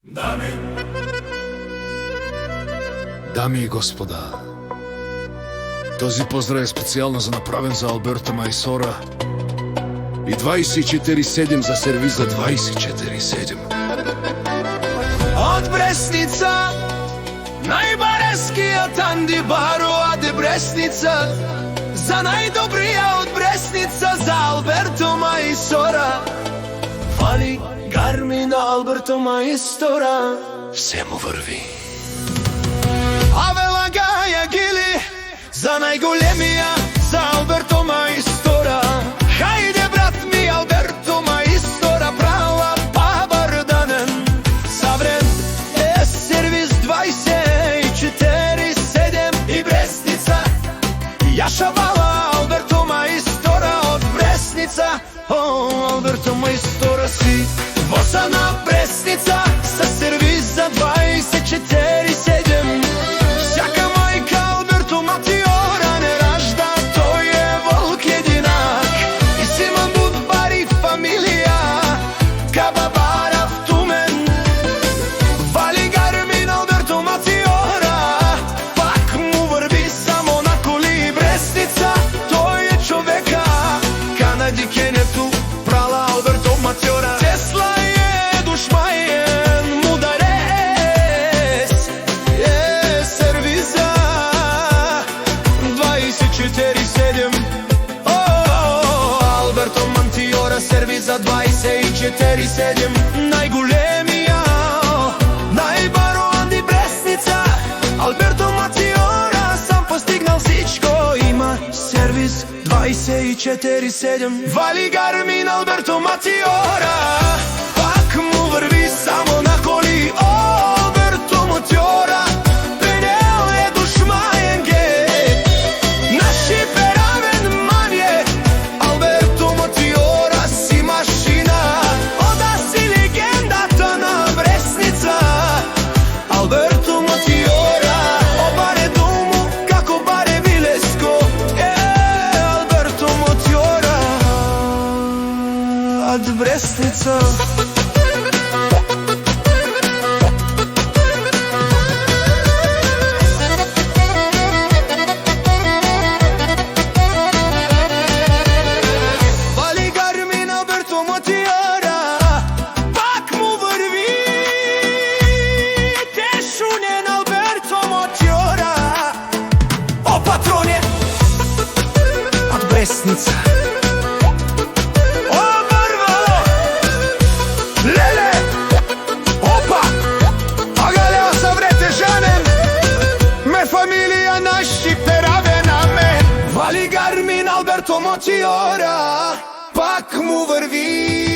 Дами и господа, този поздрав е специјално направен за Алберто Мајсора и 24/7 за сервис за 24/7. Од Бресница, најбарескиот Анди Баро, аде Бресница, за најдобрија од Бресница, за Алберто Мајсора. Фали гарми на Алберто Мајсора, се му врви. Авела Гаја Гили, за најголемија, за Алберто Мајсора. Хајде брат ми, Алберто Мајсора, права бабарданен. Саврен е сервис 24/7 и Бресница. Јаша Бала, Алберто Мајсора од Бресница. О, Алберто Мајсора си воса на Бресница, со сервис за 24/7. Всяка мајка Алберто Матиора не ражда, тој е волк единак. И Симон Будбари фамилија, Кабабара в Тумен. Вали гармин Алберто Матиора, пак му врви само на коли. Бресница, тој е човека, Канади Кенету прала Алберто Матиора. Тесла е душмаен, мударес е сервиза 24/7. О, Алберто Матиора, сервиза 24/7. Најголемија, најбаро Анди Бресница. Алберто Матиора сам постигнал всичко, има сервис 24/7. Вали гармин Алберто Матиора, пак му врви само на коли. Алберто Матиора, пенел е душмаен ге, на шиперавен мanje. Алберто Матиора си машина, ода си легендата на Бресница. Алберто Матиора, обаре дому како баре Вилеско. Алберто Матиора од Бресница. Вали гармин Алберто Матиора, пак му врви. Тешунен Алберто Матиора. О, патроне од Бресница. О, Барбало! Леле! Опа! Агалео саврете жанен, ме фамилија на шиперавена мен. Вали гармин Алберто Матиора, пак му врви.